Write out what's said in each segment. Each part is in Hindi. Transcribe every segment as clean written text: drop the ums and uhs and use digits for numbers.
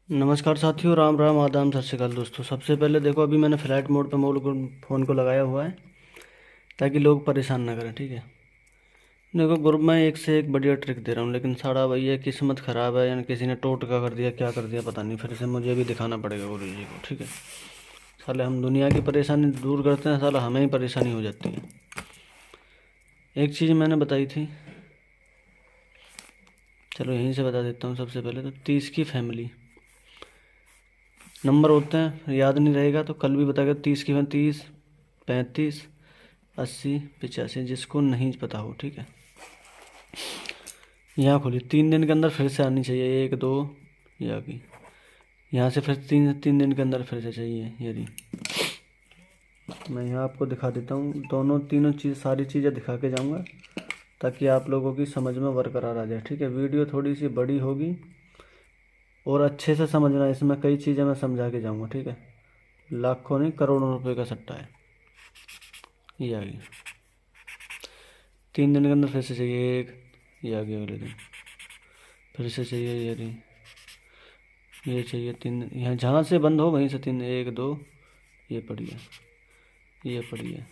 नमस्कार साथियों, राम राम आदाम, सत श्री अकाल दोस्तों। सबसे पहले देखो, अभी मैंने फ्लाइट मोड पे फ़ोन को लगाया हुआ है ताकि लोग परेशान ना करें। ठीक है, देखो ग्रुप में एक से एक बढ़िया ट्रिक दे रहा हूँ, लेकिन सारा वही है, किस्मत ख़राब है, यानी किसी ने टोटका कर दिया, क्या कर दिया पता नहीं, फिर से मुझे भी दिखाना पड़ेगा गुरु जी को। ठीक है, साले हम दुनिया की परेशानी दूर करते हैं, साला हमें ही परेशानी हो जाती है। एक चीज़ मैंने बताई थी, चलो यहीं से बता देता हूँ। सबसे पहले तो 30 की फैमिली नंबर होते हैं, याद नहीं रहेगा तो कल भी बताएगा। 30 की 30, 35, 80, 85, जिसको नहीं पता हो। ठीक है, यहाँ खोली, 3 दिन के अंदर फिर से आनी चाहिए। 1 2, ये आ गई। यहाँ से फिर तीन तीन दिन के अंदर फिर से चाहिए, ये रही। मैं यहाँ आपको दिखा देता हूँ, दोनों तीनों चीज़, सारी चीज़ें दिखा के जाऊँगा ताकि आप लोगों की समझ में बरकरार आ जाए। ठीक है, वीडियो थोड़ी सी बड़ी होगी और अच्छे से समझना, इसमें कई चीज़ें मैं समझा के जाऊँगा। ठीक है, लाखों नहीं करोड़ों रुपए का सट्टा है। ये आ गई, 3 दिन के अंदर फिर से चाहिए। एक, ये आ गया। अगले दिन फिर से चाहिए, ये रही। ये चाहिए 3 दिन, यहाँ जहाँ से बंद हो वहीं से 3। 1 2, ये पड़ी है, ये पड़ी है।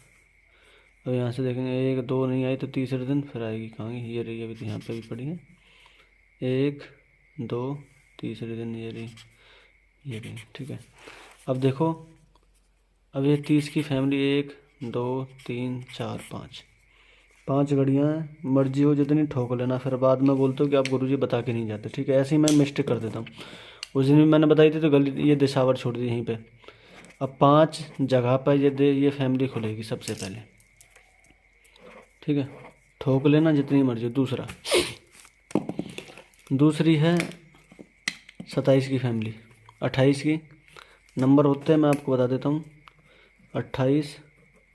और यहाँ से देखेंगे 1 2 नहीं आई तो तीसरे दिन फिर आएगी। कहाँ गई? ये रही, अभी तो यहाँ पे भी पड़ी है। 1 2, तीसरे दिन ये रही, ये रही। ठीक है, अब देखो, अब ये 30 की फैमिली, 1 2 3 4 5, 5 घड़ियाँ हैं। मर्जी हो जितनी ठोक लेना, फिर बाद में बोलते हो कि आप गुरुजी बता के नहीं जाते। ठीक है, ऐसे ही मैं मिस्टेक कर देता हूँ। उस दिन भी मैंने बताई थी तो गली ये दिशावर छोड़ दी यहीं पे। अब 5 जगह पर ये फैमिली खुलेगी सबसे पहले। ठीक है, ठोक लेना जितनी मर्जी। दूसरी है 27 की फैमिली, 28 की। नंबर होते हैं, मैं आपको बता देता हूँ, 28,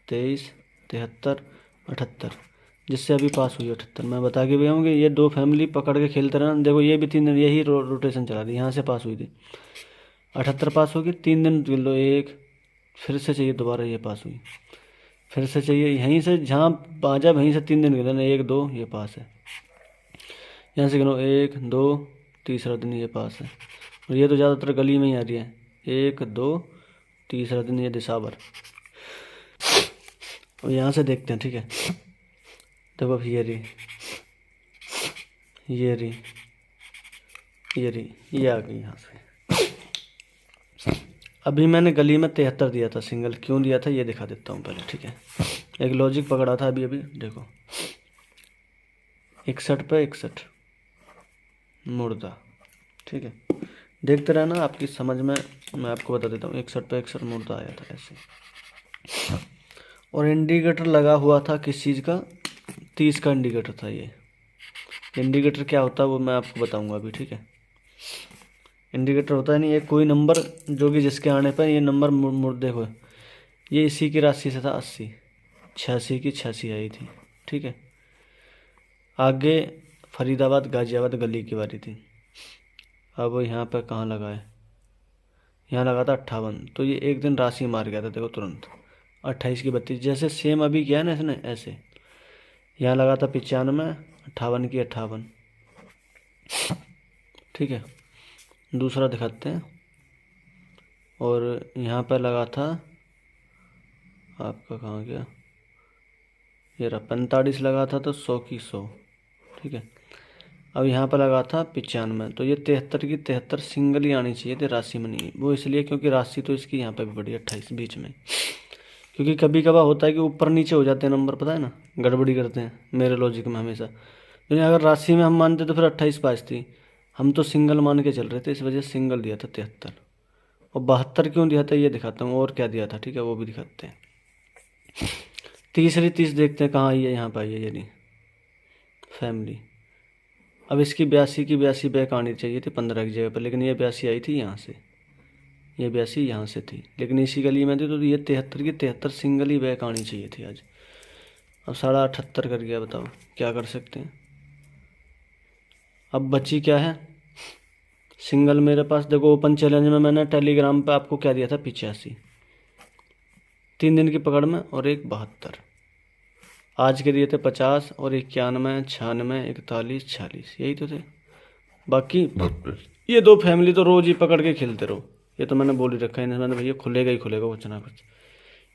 23, 73, 78। जिससे अभी पास हुई 78, मैं बता के भी आऊँगी। ये 2 फैमिली पकड़ के खेलते रहना। देखो ये भी 3 दिन यही रोटेशन चला रही, यहाँ से पास हुई थी, 78 पास होगी। 3 दिन गिन लो, एक फिर से चाहिए दोबारा, ये पास हुई। फिर से चाहिए, यहीं से जहाँ आ जाए वहीं से 3 दिन गिन लेना। 1 2, ये पास है। यहाँ से गिनो, 1 2, तीसरा दिन ये पास है। और ये तो ज़्यादातर गली में ही आ रही है। 1 2, तीसरा दिन ये दिशावर। और यहाँ से देखते हैं। ठीक है, देखो अब ये रही, ये रही, ये रही, ये आ गई यहाँ से। अभी मैंने गली में 73 दिया था सिंगल, क्यों दिया था ये दिखा देता हूँ पहले। ठीक है, एक लॉजिक पकड़ा था। अभी देखो, 61 पे 61 मुर्दा। ठीक है, देखते रहना, आपकी समझ में मैं आपको बता देता हूँ। 61 पे 61 मुर्दा आया था ऐसे। और इंडिकेटर लगा हुआ था किस चीज़ का? 30 का इंडिकेटर था ये। इंडिकेटर क्या होता है वो मैं आपको बताऊंगा अभी। ठीक है, इंडिकेटर होता है नहीं, ये कोई नंबर जो कि जिसके आने पर ये नंबर मुर्दे को, ये इसी की राशि से था 80, 86 की 86 आई थी। ठीक है, आगे फरीदाबाद गाजियाबाद गली की बारी थी। अब यहाँ पर कहाँ लगा है? यहाँ लगा था 58, तो ये एक दिन राशि मार गया था। देखो तुरंत 28 की 32, जैसे सेम अभी किया है ना इसने, ऐसे। यहाँ लगा था 95, 58 की 58। ठीक है, दूसरा दिखाते हैं। और यहाँ पर लगा था आपका, कहाँ गया ये रहा, 45 लगा था तो 100 की 100। ठीक है, अब यहाँ पर लगा था 95, तो ये 73 की 73 सिंगल ही आनी चाहिए थी, राशि में नहीं। वो इसलिए क्योंकि राशि तो इसकी यहाँ पे भी बढ़ी 28 बीच में। क्योंकि कभी कभार होता है कि ऊपर नीचे हो जाते हैं नंबर, पता है ना, गड़बड़ी करते हैं मेरे लॉजिक में हमेशा। लेकिन अगर राशि में हम मानते तो फिर 28 पास थी। हम तो सिंगल मान के चल रहे थे, इस वजह से सिंगल दिया था 73। और 72 क्यों दिया था ये दिखाता हूँ, और क्या दिया था। ठीक है, वो भी दिखाते हैं। तीसरी 30 देखते हैं कहाँ आई है, यहाँ पर आई है ये नहीं फैमिली। अब इसकी 82 की 82 बैक आनी चाहिए थी 15 की जगह पर, लेकिन ये 82 आई थी यहाँ से, ये 82 यहाँ से थी, लेकिन इसी गली में थी, तो ये 73 की 73 सिंगल ही बैक आनी चाहिए थी आज। अब 78.5 कर गया, बताओ क्या कर सकते हैं। अब बची क्या है? सिंगल मेरे पास देखो, ओपन चैलेंज में मैंने टेलीग्राम पे आपको क्या दिया था, 85, 3 दिन की पकड़ में, और एक 72। आज के दिए थे 50 और 91, 96, 41, 46, यही तो थे। बाकी ये दो फैमिली तो रोज ही पकड़ के खेलते रहो, ये तो मैंने बोल ही रखा है इन्हें, मैंने भैया खुलेगा ही खुलेगा कुछ ना कुछ।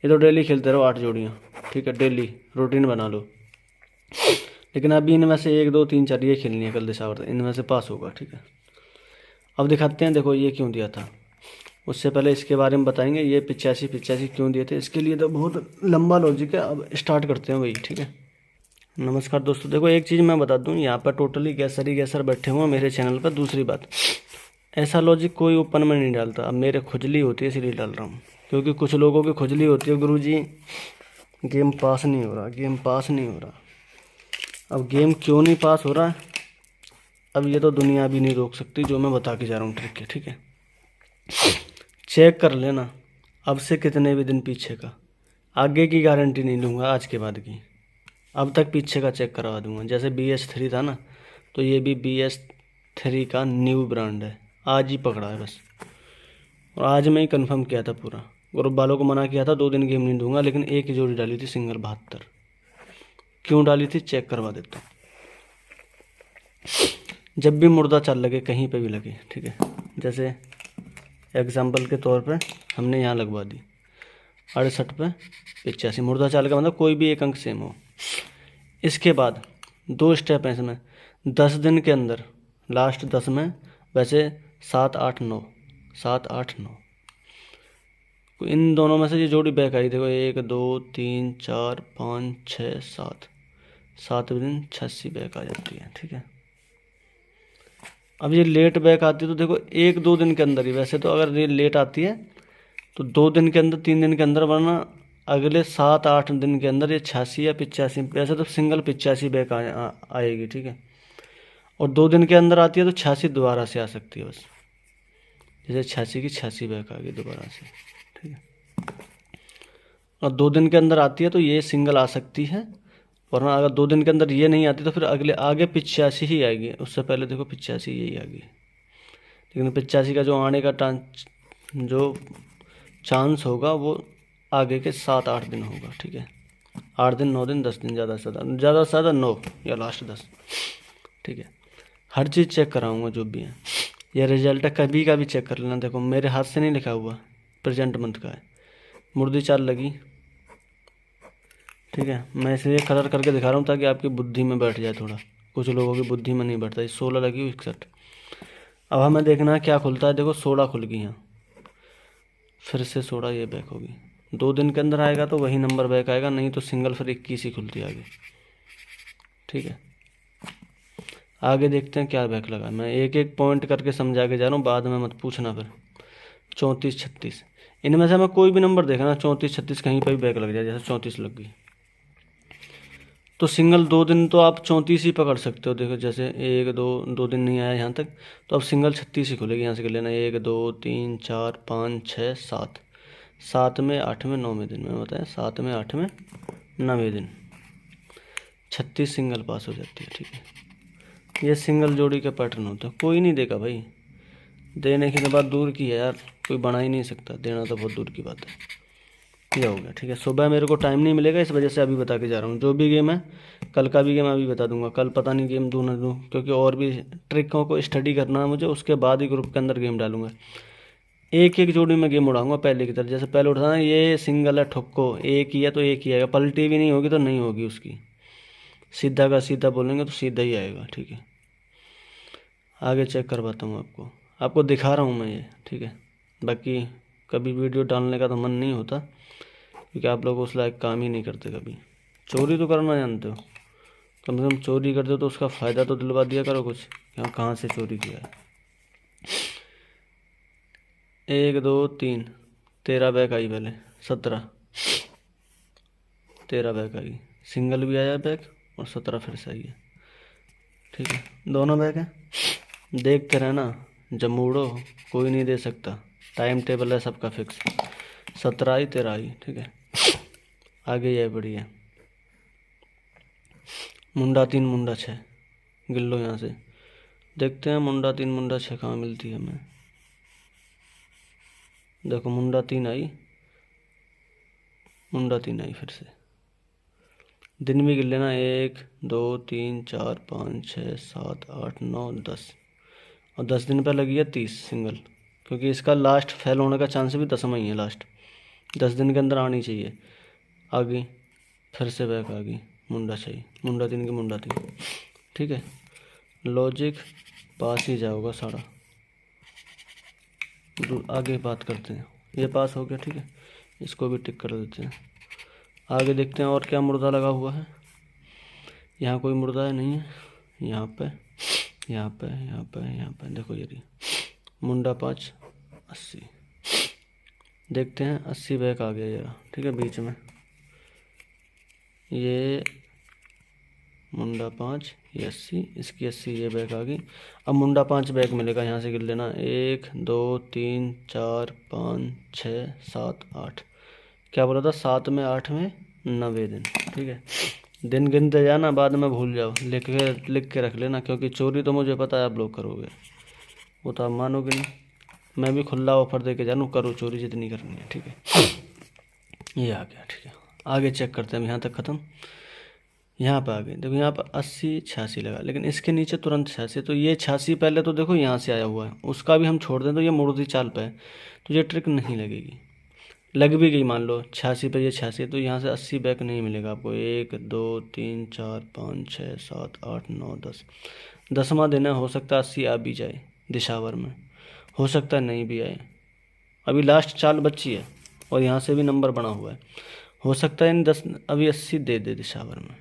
ये तो डेली खेलते रहो 8 जोड़ियाँ, ठीक है, डेली रूटीन बना लो। लेकिन अभी इनमें से 1 2 3 4 ये खेलनी है कल दिशावर्त, इनमें से पास होगा, ठीक है। अब दिखाते हैं, देखो ये क्यों दिया था। उससे पहले इसके बारे में बताएंगे, ये 85 क्यों दिए थे, इसके लिए तो बहुत लंबा लॉजिक है। अब स्टार्ट करते हैं भाई, ठीक है। नमस्कार दोस्तों, देखो एक चीज़ मैं बता दूं, यहाँ पर टोटली गैसर बैठे हुए हैं मेरे चैनल पर। दूसरी बात, ऐसा लॉजिक कोई ओपन में नहीं डालता। अब मेरे खुजली होती है इसलिए डाल रहा हूँ, क्योंकि कुछ लोगों की खुजली होती है, गुरुजी गेम पास नहीं हो रहा, गेम पास नहीं हो रहा। अब गेम क्यों नहीं पास हो रहा, अब ये तो दुनिया भी नहीं रोक सकती, जो मैं बता के जा रहा हूँ ट्रिक है, ठीक है। चेक कर लेना, अब से कितने भी दिन पीछे का, आगे की गारंटी नहीं लूँगा, आज के बाद की, अब तक पीछे का चेक करवा दूंगा। जैसे BS3 था ना, तो ये भी BS3 का न्यू ब्रांड है, आज ही पकड़ा है बस, और आज मैं ही कंफर्म किया था पूरा। ग्रुप वालों को मना किया था 2 दिन गेम नहीं दूंगा, लेकिन एक ही जोड़ी डाली थी सिंगल 72। क्यों डाली थी चेक करवा देता हूँ। जब भी मुर्दा चाल लगे, कहीं पे भी लगे, ठीक है, जैसे एग्जाम्पल के तौर पे हमने यहाँ लगवा दी 68 पे 85, मुर्दा चाल का मतलब कोई भी एक अंक सेम हो। इसके बाद 2 स्टेप हैं इसमें, 10 दिन के अंदर, लास्ट 10 में, वैसे 7 8 9, 7 8 9, इन दोनों में से ये जोड़ी बैक आई, देखो 1 2 3 4 5 6 7, 7वें दिन 86 बैक आ जाती है, ठीक है। अब ये लेट बैक आती है तो देखो 1 2 दिन के अंदर ही, वैसे तो अगर ये लेट आती है तो 2 दिन के अंदर, 3 दिन के अंदर, वरना अगले 7 8 दिन के अंदर ये 86 या 85, वैसे तो सिंगल 85 बैक आएगी, ठीक है। और 2 दिन के अंदर आती है तो 86 दोबारा से आ सकती है बस, जैसे 86 की 86 बैक आ गई दोबारा से, ठीक है। और 2 दिन के अंदर आती है तो ये सिंगल आ सकती है, वरना अगर 2 दिन के अंदर ये नहीं आती तो फिर अगले आगे 85 ही आएगी। उससे पहले देखो 85 यही आ गई, लेकिन 85 का जो आने का जो चांस होगा वो आगे के 7 8 दिन होगा, ठीक है। 8 दिन 9 दिन 10 दिन, ज़्यादा से ज़्यादा 9 या लास्ट 10, ठीक है। हर चीज़ चेक कराऊंगा जो भी है। यह रिजल्ट है, कभी का भी चेक कर लेना। देखो मेरे हाथ से नहीं लिखा हुआ, प्रेजेंट मंथ का है। मुर्दी चाल लगी, ठीक है, मैं इसलिए कलर करके दिखा रहा हूँ ताकि आपकी बुद्धि में बैठ जाए थोड़ा, कुछ लोगों की बुद्धि में नहीं बैठता। 16 लगी 61। अब हमें देखना है क्या खुलता है, देखो 16 खुल गई यहाँ, फिर से 16 ये बैक होगी। 2 दिन के अंदर आएगा तो वही नंबर बैक आएगा, नहीं तो सिंगल फिर 21 ही खुलती आगे, ठीक है। आगे देखते हैं क्या बैक लगा, मैं एक एक पॉइंट करके समझा के जा रहा हूँ, बाद में मत पूछना फिर। 34 36, इनमें से हमें कोई भी नंबर देखना, 34 36 कहीं पर भी बैक लग जाए, जैसे 34 लग गई तो सिंगल 2 दिन तो आप 34 ही पकड़ सकते हो। देखो जैसे 1 2 दिन नहीं आया यहाँ तक, तो अब सिंगल 36 ही खुलेगी। यहाँ से कर लेना 1 2 3 4 5 6 7, 7वें 8वें 9वें दिन में बताया, 7वें 8वें 9वें दिन 36 सिंगल पास हो जाती है, ठीक है। ये सिंगल जोड़ी का पैटर्न होता है, कोई नहीं देगा भाई, देने की तो बात दूर की है यार, कोई बना ही नहीं सकता, देना तो बहुत दूर की बात है। ये हो गया, ठीक है। सुबह मेरे को टाइम नहीं मिलेगा, इस वजह से अभी बता के जा रहा हूँ। जो भी गेम है, कल का भी गेम अभी बता दूंगा, कल पता नहीं गेम दूँ ना दूँ, क्योंकि और भी ट्रिकों को स्टडी करना है मुझे, उसके बाद ही ग्रुप के अंदर गेम डालूंगा। एक एक जोड़ी में गेम उड़ाऊंगा पहले की तरह, जैसे पहले उठाना ये सिंगल है ठुक्को, एक ही है तो एक ही आएगा, पलटी भी नहीं होगी तो नहीं होगी उसकी, सीधा का सीधा बोलेंगे तो सीधा ही आएगा, ठीक है। आगे चेक करवाता हूँ आपको दिखा रहा हूँ मैं ये, ठीक है। बाकी कभी वीडियो डालने का तो मन नहीं होता, क्योंकि आप लोग उस लायक काम ही नहीं करते। कभी चोरी तो करना जानते हो, कम से कम चोरी करते हो तो उसका फ़ायदा तो दिलवा दिया करो कुछ, यहाँ कहाँ से चोरी किया है। 1 2 3 13 बैक आई, पहले 17 13 बैक आई, सिंगल भी आया बैक और 17 फिर से आई है, ठीक है। दोनों बैक है, देखते रहना, जब मूडो कोई नहीं दे सकता, टाइम टेबल है सबका फिक्स। 17 आई 13 आई, ठीक है। आगे यह बड़ी है, मुंडा 3 मुंडा 6, गिन लो यहाँ से, देखते हैं मुंडा 3 मुंडा 6 कहाँ मिलती है हमें। देखो मुंडा 3 आई, मुंडा 3 आई, फिर से दिन भी गिन लेना, 1 2 3 4 5 6 7 8 9 10, और 10 दिन पर लगी है 30 सिंगल, क्योंकि इसका लास्ट फेल होने का चांस भी 10वां ही है लास्ट। 10 दिन के अंदर आनी चाहिए। आ गई, फिर से बैक आ गई, मुंडा चाहिए, मुंडा 3 की मुंडा 3। ठीक है, लॉजिक पास ही जाओगा सारा। आगे बात करते हैं। ये पास हो गया, ठीक है, इसको भी टिक कर देते हैं। आगे देखते हैं और क्या मुर्दा लगा हुआ है। यहाँ कोई मुर्दा है नहीं है, यहाँ पे यहाँ पे यहाँ पे यहाँ पे देखो ये रही मुंडा 5 80। देखते हैं 80 बैक आ गया जरा, ठीक है, बीच में ये मुंडा 5 ये 80, इसकी 80 ये बैक आ गई। अब मुंडा 5 बैक मिलेगा, यहाँ से गिन लेना 1 2 3 4 5 6 7 8। क्या बोला था, 7 में 8 में 90 दिन। ठीक है, दिन गिनते जाना, बाद में भूल जाओ, लिख के रख लेना, क्योंकि चोरी तो मुझे पता है आप लोग करोगे, वो तो आप मानोगे नहीं। मैं भी खुला ऑफर दे के जानूँ, करो चोरी जितनी करनी है। ठीक है, ये आ गया। ठीक है, आगे चेक करते हैं। यहाँ तक ख़त्म, यहाँ पे आ गए। देखो यहाँ पर 80 86 लगा, लेकिन इसके नीचे तुरंत 86, तो ये 86 पहले तो देखो यहाँ से आया हुआ है, उसका भी हम छोड़ दें तो ये मुर्दी चाल पे है, तो ये ट्रिक नहीं लगेगी। लग भी गई मान लो 86 पे ये 86, तो यहाँ से 80 बैक नहीं मिलेगा आपको। 1 2 3 4 5 6 7 8 9 10, 10वां दिन है, हो सकता है 80 आ भी जाए दिशावर में, हो सकता है नहीं भी आए। अभी लास्ट चाल बच्ची है और यहाँ से भी नंबर बना हुआ है, हो सकता है इन 10 अभी 80 दे दे दिशावर में।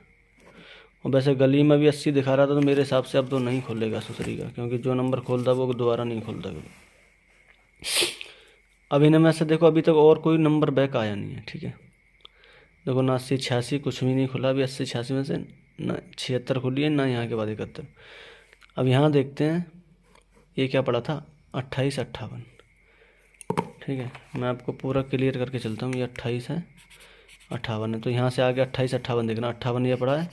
और वैसे गली में भी 80 दिखा रहा था, तो मेरे हिसाब से अब तो नहीं खोलेगा सुसरी का, क्योंकि जो नंबर खोलता वो दोबारा नहीं खोलता कभी। अब इनमें से देखो अभी तक और कोई नंबर बैक आया नहीं है। ठीक है, देखो ना 80 86 कुछ भी नहीं खुला अभी। 80 86 में से ना 76 खुली है, ना यहाँ के बाद 71। अब यहाँ देखते हैं ये क्या पड़ा था, 28 58। ठीक है, मैं आपको पूरा क्लियर करके चलता हूँ। ये 28 है, 58 है, तो यहाँ से आगे 28 58 देखना, 58 ये पड़ा है,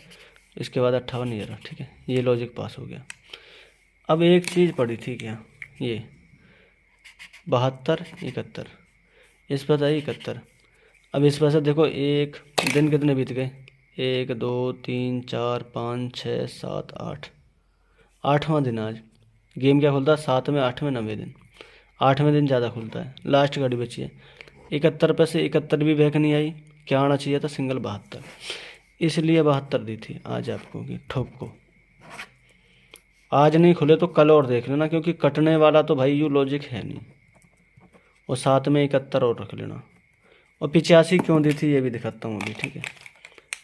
इसके बाद 58 ये रहा। ठीक है, ये लॉजिक पास हो गया। अब एक चीज़ पड़ी थी क्या, ये 72 71, इस पर आई 71। अब इस पर से देखो एक दिन कितने बीत गए, 1 2 3 4 5 6 7 8, 8वां दिन आज। गेम क्या खुलता है, 7 में 8 में 90 दिन, 8वें दिन ज़्यादा खुलता है। लास्ट घड़ी बची है 71 पे से 71 भी बैक नहीं आई। क्या आना चाहिए था, सिंगल 72, इसलिए 72 दी थी आज आपको कि ठोक को। आज नहीं खुले तो कल और देख लेना, क्योंकि कटने वाला तो भाई यू लॉजिक है नहीं। और 7 में 71 और रख लेना। और 85 क्यों दी थी ये भी दिखाता हूँ अभी। ठीक है,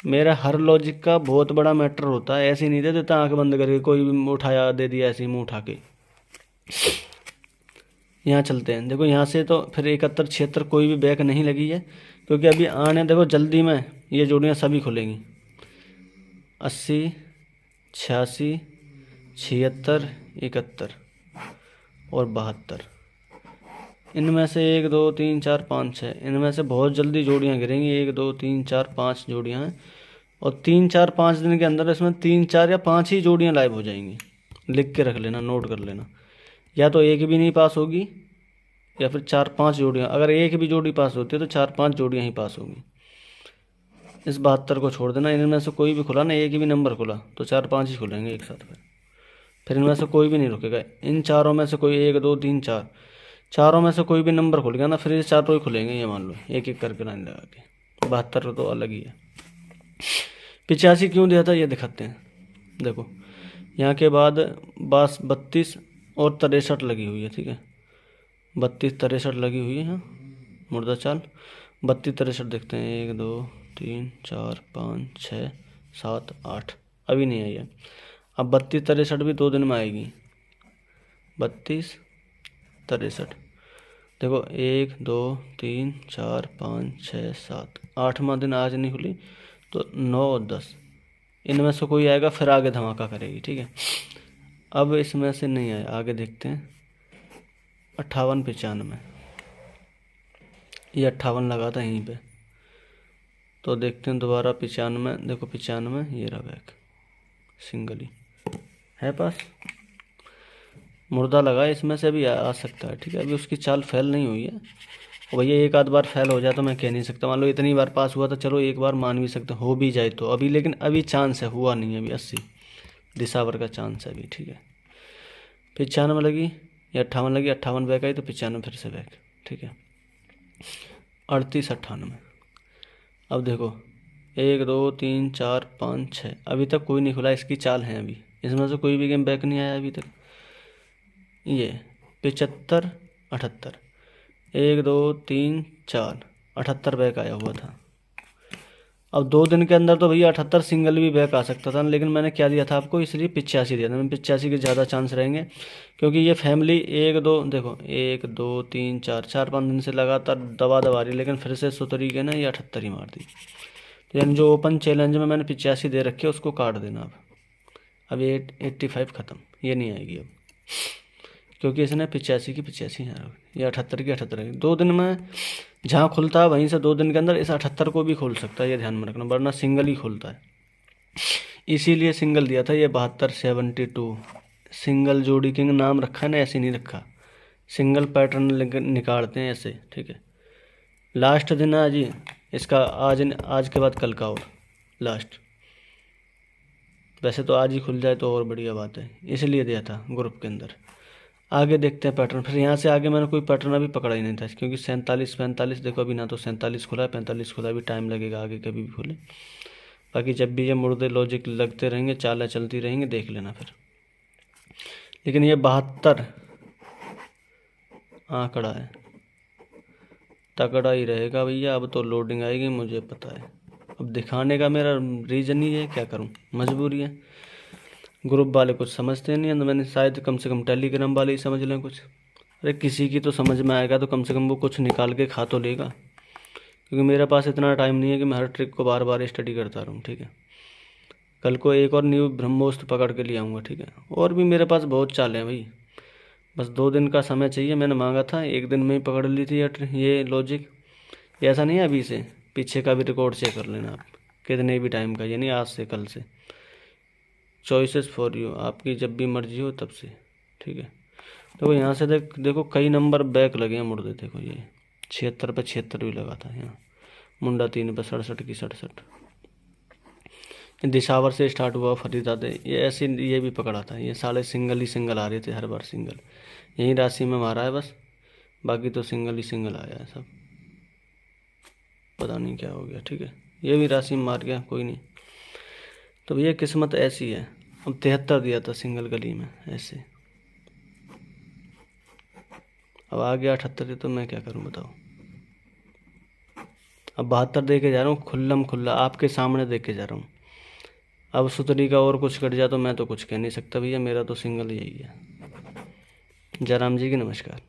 मेरा हर लॉजिक का बहुत बड़ा मैटर होता है, ऐसे नहीं दे देता आंख बंद करके, कोई भी उठाया दे दिया ऐसे ही मुँह उठा के। यहाँ चलते हैं, देखो यहाँ से तो फिर 71 76 कोई भी बैक नहीं लगी है, क्योंकि अभी आने देखो जल्दी में ये जोड़ियाँ सभी खुलेंगी। 80 86 76 71 और 72, इनमें से 1 2 3 4 5 6, इनमें से बहुत जल्दी जोड़ियाँ गिरेंगी। 1 2 3 4 5 जोड़ियाँ हैं, और 3 4 5 दिन के अंदर इसमें 3 4 या 5 ही जोड़ियाँ लाइव हो जाएंगी। लिख के रख लेना, नोट कर लेना, या तो एक भी नहीं पास होगी, या फिर 4 5 जोड़ियाँ। अगर एक भी जोड़ी पास होती है तो 4 5 जोड़ियाँ ही पास होगी। इस 72 को छोड़ देना, इनमें से कोई भी खुला ना, एक भी नंबर खुला तो 4 5 ही खुलेंगे एक साथ। फिर इनमें से कोई भी नहीं रुकेगा। इन चारों में से कोई 1 2 3 4, चारों में से कोई भी नंबर खुल गया ना, फिर ये चारों ही खुलेंगे, ये मान लो एक एक करके लाइन लगा के। 72 तो अलग ही है। 85 क्यों दिया था ये दिखाते हैं। देखो यहाँ के बाद 32 और 63 लगी हुई है। ठीक है, 32 63 लगी हुई है यहाँ मुर्दा चाल। 32 63 देखते हैं, 1 2 3 4 5 6 7 8, अभी नहीं आई है। अब 32 63 भी 2 दिन में आएगी। 32 63 देखो 1 2 3 4 5 6 7, 8वां दिन आज नहीं खुली, तो 9 और 10 इनमें से कोई आएगा, फिर आगे धमाका करेगी। ठीक है, अब इसमें से नहीं आया, आगे देखते हैं। 58 95, ये 58 लगा था यहीं पे, तो देखते हैं दोबारा 95। देखो 95 ये रहा बैक, सिंगली है पास, मुर्दा लगा, इसमें से भी आ सकता है। ठीक है, अभी उसकी चाल फेल नहीं हुई है। और भैया एक आध बार फेल हो जाए तो मैं कह नहीं सकता, मान लो इतनी बार पास हुआ तो चलो एक बार मान भी सकते, हो भी जाए तो अभी, लेकिन अभी चांस है, हुआ नहीं है अभी। 80 दिशावर का चांस है अभी। ठीक है, फिर 95 लगी, ये 58 लगी, 58 बैक आई तो 95 फिर से बैक, ठीक है। 38 98। अब देखो 1 2 3 4 5 6, अभी तक कोई नहीं खुला, इसकी चाल है अभी, इसमें से कोई भी गेम बैक नहीं आया अभी तक। ये 75 78, 1 2 3 4 78 बैक आया हुआ था। अब 2 दिन के अंदर तो भैया 78 सिंगल भी बैक आ सकता था, लेकिन मैंने क्या दिया था आपको, इसलिए 85 दिया था। मैंने 85 के ज़्यादा चांस रहेंगे, क्योंकि ये फैमिली 1 2 देखो 1 2 3 4 4 5 दिन से लगातार दबा दबा रही, लेकिन फिर से सुतरी के ना ये 78 ही मार दी। तो यानी जो ओपन चैलेंज में मैंने 85 दे रखी है उसको काट देना अब ये 85 ख़त्म, ये नहीं आएगी अब, क्योंकि इसने 85 की 85 है, ये 78 की 78 है। 2 दिन में जहाँ खुलता है वहीं से 2 दिन के अंदर इस 78 को भी खोल सकता है, ये ध्यान में रखना, वरना सिंगल ही खोलता है, इसीलिए सिंगल दिया था। ये 72 72 सिंगल जोड़ी किंग नाम रखा है ना, ऐसे नहीं रखा, सिंगल पैटर्न निकालते हैं ऐसे, ठीक है। लास्ट दिन है जी इसका, आज के बाद कल का और लास्ट, वैसे तो आज ही खुल जाए तो और बढ़िया बात है, इसलिए दिया था ग्रुप के अंदर। आगे देखते हैं पैटर्न, फिर यहाँ से आगे मैंने कोई पैटर्न अभी पकड़ा ही नहीं था, क्योंकि 47 45 देखो अभी ना तो 47 खुला है, 45 खुला, अभी टाइम लगेगा आगे कभी भी खुले। बाकी जब भी ये मुर्दे लॉजिक लगते रहेंगे, चालें चलती रहेंगी, देख लेना फिर। लेकिन ये 72 आंकड़ा है, तगड़ा ही रहेगा भैया। अब तो लोडिंग आएगी मुझे पता है, अब दिखाने का मेरा रीज़न ही है, क्या करूँ, मजबूरी है। ग्रुप वाले कुछ समझते नहीं हैं, तो मैंने शायद कम से कम टेलीग्राम वाले ही समझ लें कुछ। अरे किसी की तो समझ में आएगा तो कम से कम वो कुछ निकाल के खा तो लेगा, क्योंकि मेरे पास इतना टाइम नहीं है कि मैं हर ट्रिक को बार बार स्टडी करता रहूँ, ठीक है। कल को एक और न्यू ब्रह्मोस्त्र पकड़ के ले आऊँगा, ठीक है। और भी मेरे पास बहुत चाल हैं भाई, बस 2 दिन का समय चाहिए। मैंने मांगा था 1 दिन में ही पकड़ ली थी ये लॉजिक। ऐसा नहीं है, अभी से पीछे का भी रिकॉर्ड चेक कर लेना आप, कितने भी टाइम का, यानी आज से कल से। चॉइसेस फॉर यू, आपकी जब भी मर्जी हो तब से, ठीक है। देखो यहाँ से देखो कई नंबर बैक लगे हैं मुर्दे, देखो ये 76 पे 76 भी लगा था यहाँ, मुंडा 3 पे 67 की 67, दिशावर से स्टार्ट हुआ फरीदादे, ये ऐसे ये भी पकड़ा था। ये साले सिंगल ही सिंगल आ रहे थे हर बार, सिंगल यही राशि में मारा है बस, बाकी तो सिंगल ही सिंगल आया है सब, पता नहीं क्या हो गया, ठीक है। ये भी राशि में मार गया, कोई नहीं। तो भैया किस्मत ऐसी है। अब 73 दिया था सिंगल गली में ऐसे, अब आ गया 78, तो मैं क्या करूं बताओ। अब 72 दे के जा रहा हूँ, खुल्लम खुल्ला आपके सामने देख के जा रहा हूँ। अब सुतरी का और कुछ कट जाए तो मैं तो कुछ कह नहीं सकता भैया, मेरा तो सिंगल यही है। जयराम जी की नमस्कार।